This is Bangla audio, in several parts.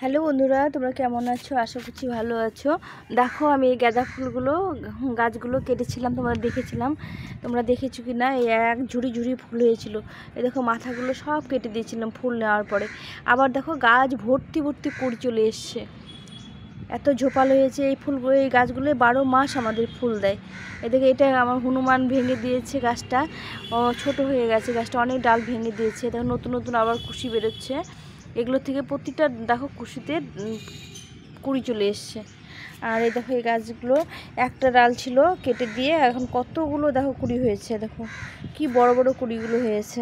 হ্যালো বন্ধুরা, তোমরা কেমন আছো? আশা করছি ভালো আছো। দেখো, আমি এই গাঁদা ফুলগুলো গাছগুলো কেটেছিলাম, তোমরা দেখেছিলাম। তোমরা দেখেছো কি না? এই এক ঝুড়ি ঝুড়ি ফুল হয়েছিল। এই দেখো, মাথাগুলো সব কেটে দিয়েছিলাম ফুল নেওয়ার পরে। আবার দেখো, গাছ ভর্তি ভর্তি কুড়ি চলে এসছে। এত ঝোপালো হয়েছে এই ফুলগুলো। এই গাছগুলো 12 মাস আমাদের ফুল দেয়। এদিকে এটা আমার হনুমান ভেঙে দিয়েছে গাছটা, ছোট হয়ে গেছে গাছটা, অনেক ডাল ভেঙে দিয়েছে। দেখো, নতুন নতুন আবার কুশি বেরোচ্ছে। এগুলো থেকে প্রতিটা দেখো কুশিতে কুড়ি চলে এসছে। আর এই দেখো, এই গাছগুলো একটা ডাল ছিল কেটে দিয়ে এখন কতগুলো দেখো কুড়ি হয়েছে। দেখো কি বড় বড় কুড়িগুলো হয়েছে।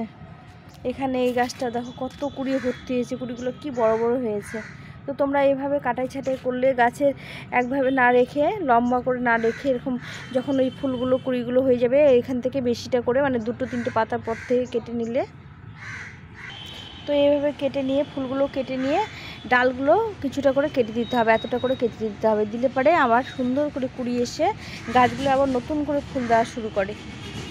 এখানে এই গাছটা দেখো কত কুড়ি ভর্তি হয়েছে, কুড়িগুলো কি বড় বড় হয়েছে। তো তোমরা এইভাবে কাটাই ছাটাই করলে, গাছের একভাবে না রেখে, লম্বা করে না রেখে, এরকম যখন ওই ফুলগুলো কুড়িগুলো হয়ে যাবে, এখান থেকে বেশিটা করে মানে 2-3টে পাতার পর থেকে কেটে নিলে, তো এইভাবে কেটে নিয়ে ফুলগুলো কেটে নিয়ে ডালগুলো কিছুটা করে কেটে দিতে হবে, এতটা করে কেটে দিতে হবে। দিলে পরে আবার সুন্দর করে কুড়ি এসে গাছগুলো আবার নতুন করে ফুল দেওয়া শুরু করে।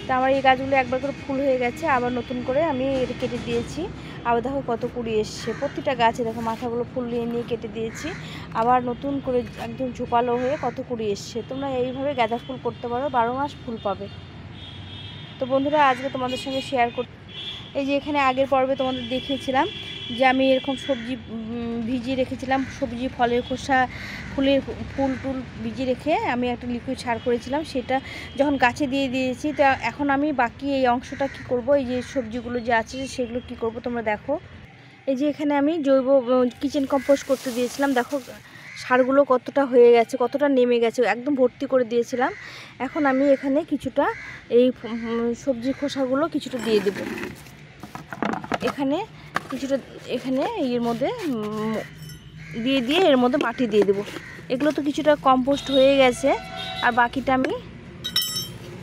তো আমার এই গাছগুলো একবার করে ফুল হয়ে গেছে, আবার নতুন করে আমি এটা কেটে দিয়েছি। আবার দেখো কত কুড়ি এসছে প্রতিটা গাছে। দেখো মাথাগুলো ফুল নিয়ে নিয়ে কেটে দিয়েছি, আবার নতুন করে একদম ঝোপালো হয়ে কত কুড়ি এসছে। তোমরা এইভাবে গাঁদা ফুল করতে পারো, 12 মাস ফুল পাবে। তো বন্ধুরা, আজকে তোমাদের সঙ্গে শেয়ার করতে, এই যে এখানে আগের পর্বে তোমাদের দেখিয়েছিলাম যে আমি এরকম সবজি ভিজিয়ে রেখেছিলাম, সবজি ফলের খোসা ফুল টুল ভিজিয়ে রেখে আমি একটা লিকুইড সার করেছিলাম। সেটা যখন গাছে দিয়ে দিয়েছি, তা এখন আমি বাকি এই অংশটা কি করব, এই যে সবজিগুলো যে আছে সেগুলো কি করব তোমরা দেখো। এই যে এখানে আমি জৈব কিচেন কম্পোস্ট করতে দিয়েছিলাম। দেখো সারগুলো কতটা হয়ে গেছে, কতটা নেমে গেছে, একদম ভর্তি করে দিয়েছিলাম। এখন আমি এখানে কিছুটা এই সবজি খোসাগুলো কিছুটা দিয়ে দেব এখানে, কিছুটা এখানে এর মধ্যে দিয়ে এর মধ্যে মাটি দিয়ে দেবো। এগুলো তো কিছুটা কম্পোস্ট হয়ে গেছে, আর বাকিটা আমি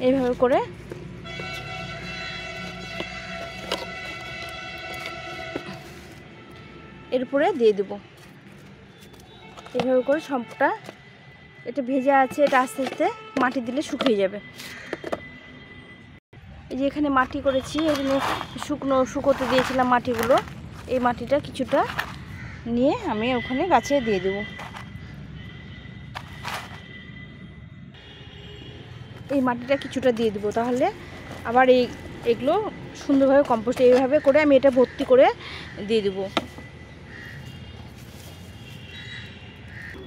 এইভাবে করে এরপরে দিয়ে দেবো। এইভাবে করে সবটা, এটা ভেজা আছে, এটা আস্তে আস্তে মাটি দিলে শুকিয়ে যাবে। এই যে এখানে মাটি করেছি, এখানে শুকোতে দিয়েছিলাম মাটিগুলো। এই মাটিটা কিছুটা নিয়ে আমি ওখানে গাছে দিয়ে দেবো। এই মাটিটা কিছুটা দিয়ে দেবো, তাহলে আবার এগুলো সুন্দরভাবে কম্পোস্ট, এইভাবে করে আমি এটা ভর্তি করে দিয়ে দেবো।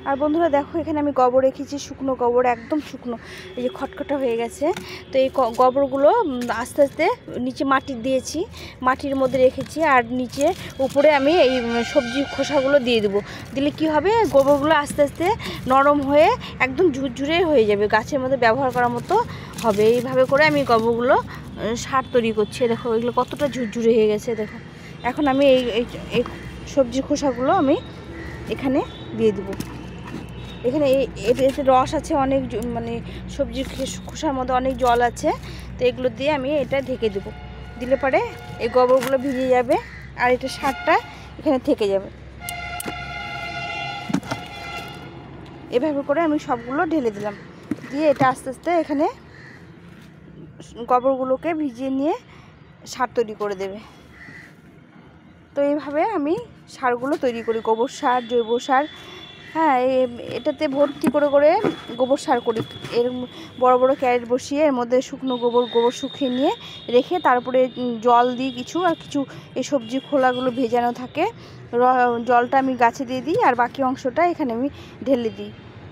আর বন্ধুরা দেখো, এখানে আমি গোবর রেখেছি, শুকনো গোবর, একদম শুকনো, এই যে খটখটা হয়ে গেছে। তো এই গোবরগুলো আস্তে আস্তে নিচে মাটি দিয়েছি, মাটির মধ্যে রেখেছি, আর নিচে উপরে আমি এই সবজি খোসাগুলো দিয়ে দেবো। দিলে কি হবে, গোবরগুলো আস্তে আস্তে নরম হয়ে একদম ঝুরঝুরে হয়ে যাবে, গাছের মধ্যে ব্যবহার করার মতো হবে। এইভাবে করে আমি গোবরগুলো সার তৈরি করছি। দেখো এগুলো কতটা ঝুরঝুরে হয়ে গেছে। দেখো এখন আমি এই সবজি খোসাগুলো আমি এখানে দিয়ে দেবো। এখানে এতে রস আছে অনেক, মানে সবজির খোসার মধ্যে অনেক জল আছে। তো এগুলো দিয়ে আমি এটা ঢেকে দেবো। দিলে পরে এই গোবরগুলো ভিজে যাবে, আর এটা সারটা এখানে থেকে যাবে। এভাবে করে আমি সবগুলো ঢেলে দিলাম, দিয়ে এটা আস্তে আস্তে এখানে গোবরগুলোকে ভিজিয়ে নিয়ে সার তৈরি করে দেবে। তো এইভাবে আমি সারগুলো তৈরি করি, গোবর সার, জৈব সার। হ্যাঁ, এটাতে ভর্তি করে করে গোবর সার করি। এর বড় বড় ক্যারেট বসিয়ে এর মধ্যে শুকনো গোবর শুকিয়ে নিয়ে রেখে তারপরে জল দিই কিছু, আর কিছু এই সবজি খোলাগুলো ভেজানো থাকে, জলটা আমি গাছে দিয়ে দিই, আর বাকি অংশটা এখানে আমি ঢেলে দিই,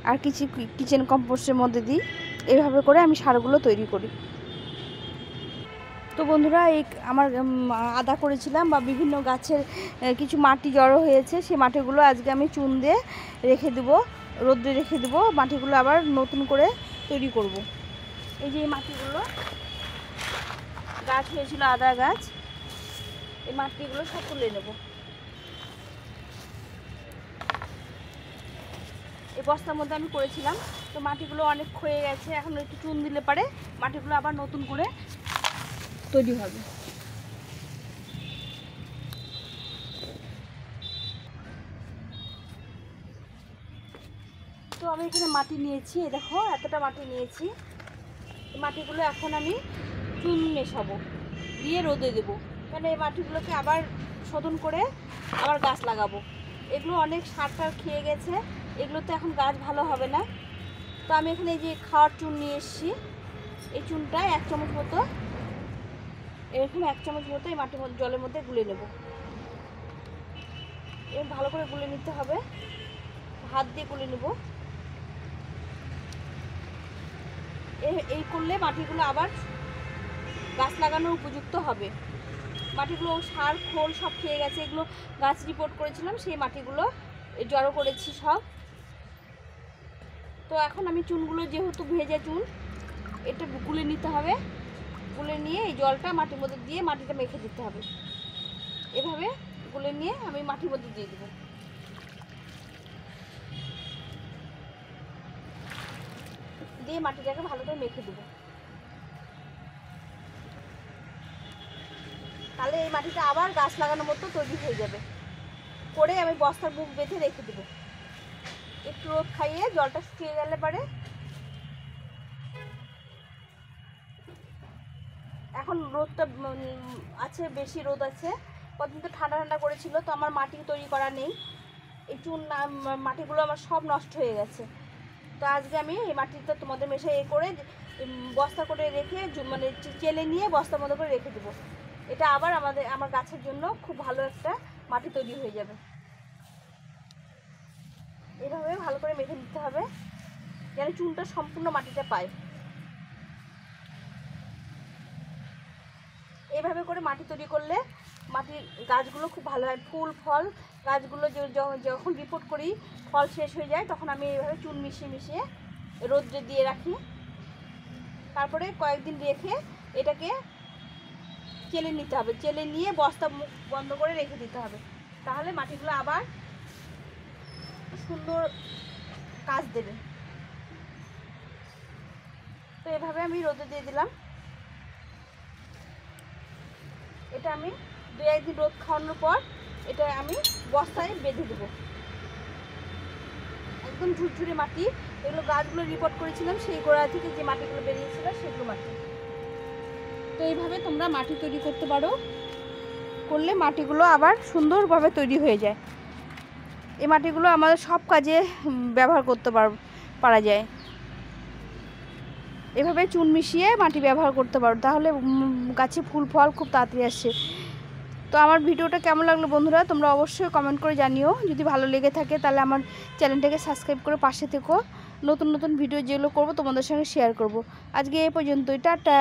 আর কিছু কিচেন কম্পোস্টের মধ্যে দিই। এইভাবে করে আমি সারগুলো তৈরি করি। তো বন্ধুরা, এই আমার আদা করেছিলাম বা বিভিন্ন গাছের কিছু মাটি জড়ো হয়েছে, সেই মাটিগুলো আজকে আমি চুন দিয়ে রেখে দেবো, রোদ্রে রেখে দেবো। মাটিগুলো আবার নতুন করে তৈরি করব। এই যে এই মাটিগুলো গাছ হয়েছিল, আদা গাছ, এই মাটিগুলো সব তুলে নেব। এই বস্তার মধ্যে আমি করেছিলাম, তো মাটিগুলো অনেক ক্ষয়ে গেছে। এখন একটু চুন দিলে পারে মাটিগুলো আবার নতুন করে তৈরি হবে। তো আমি এখানে মাটি নিয়েছি, দেখো এতটা মাটি নিয়েছি। মাটিগুলো এখন আমি চুন মেশাবো, দিয়ে রোদে দেবো, কারণ এই মাটিগুলোকে আবার শোধন করে আবার গাছ লাগাবো। এগুলো অনেক সার টার খেয়ে গেছে, এগুলো তো এখন গাছ ভালো হবে না। তো আমি এখানে এই যে খাওয়ার চুন নিয়ে এসেছি, এই চুনটা 1 চামচ মতো, এরকম 1 চামচ মতো এই মাটির মধ্যে জলের মধ্যে গুলে নেব। এর ভালো করে গুলে নিতে হবে, হাত দিয়ে গুলে নেব। এই করলে মাটিগুলো আবার গাছ লাগানোর উপযুক্ত হবে। মাটিগুলো সার খোল সব খেয়ে গেছে, এগুলো গাছ রিপোর্ট করেছিলাম, সেই মাটিগুলো জড়ো করেছি সব। তো এখন আমি চুনগুলো, যেহেতু ভেজা চুন, এটা গুলে নিতে হবে। গুলে নিয়ে এই জলটা মাটির মধ্যে দিয়ে মাটিটা মেখে দিতে হবে। এভাবে গুলে নিয়ে আমি মাটির মধ্যে দিয়ে দেবো। দিয়ে মাটিটাকে ভালো করে মেখে দেবো। তাহলে এই মাটিটা আবার গাছ লাগানোর মতো তৈরি হয়ে যাবে। করে আমি বস্তার মুখ বেঁধে রেখে দেবো। একটু রোদ খাইয়ে জলটা শুকিয়ে গেলে পরে, এখন রোদটা আছে, বেশি রোদ আছে। কতদিন তো ঠান্ডা ঠান্ডা করেছিল, তো আমার মাটি তৈরি করা নেই। এই চুন মাটিগুলো আমার সব নষ্ট হয়ে গেছে। তো আজকে আমি এই মাটিটা তোমাদের মেশাই করে বস্তা করে রেখে, মানে চেলে নিয়ে বস্তার মতো করে রেখে দেবো। এটা আবার আমার গাছের জন্য খুব ভালো একটা মাটি তৈরি হয়ে যাবে। এইভাবে ভালো করে মেখে দিতে হবে যেন চুনটা সম্পূর্ণ মাটিতে পায়। এইভাবে করে মাটি তৈরি করলে মাটির গাছগুলো খুব ভালো হয়, ফুল ফল গাছগুলো যখন রিপোর্ট করি ফল শেষ হয়ে যায়, তখন আমি এইভাবে চুন মিশিয়ে মিশিয়ে রোদ্রে দিয়ে রাখি। তারপরে কয়েকদিন রেখে এটাকে চেলে নিতে হবে। চেলে নিয়ে বস্তা মুখ বন্ধ করে রেখে দিতে হবে। তাহলে মাটিগুলো আবার সুন্দর কাজ দেবে। তো এভাবে আমি রোদে দিয়ে দিলাম। এটা আমি 2-1 দিন রোদ খাওয়ানোর পর এটা আমি বস্তায় বেঁধে দেবো। একদম ঝুরঝুরে মাটি, এগুলো গাছগুলো রিপোর্ট করেছিলাম, সেই গোড়া থেকে যে মাটিগুলো বেরিয়েছিল সেগুলো মাটি। তো এইভাবে তোমরা মাটি তৈরি করতে পারো, করলে মাটিগুলো আবার সুন্দরভাবে তৈরি হয়ে যায়। এই মাটিগুলো আমাদের সব কাজে ব্যবহার করতে পারা যায়। এভাবে চুন মিশিয়ে মাটি ব্যবহার করতে পারো, তাহলে গাছে ফুল ফল খুব তাড়াতাড়ি আসছে। তো আমার ভিডিওটা কেমন লাগলো বন্ধুরা, তোমরা অবশ্যই কমেন্ট করে জানিও। যদি ভালো লেগে থাকে তাহলে আমার চ্যানেলটাকে সাবস্ক্রাইব করে পাশে থেকো। নতুন নতুন ভিডিও যেগুলো করব তোমাদের সঙ্গে শেয়ার করব। আজকে এই পর্যন্তই, টাটা।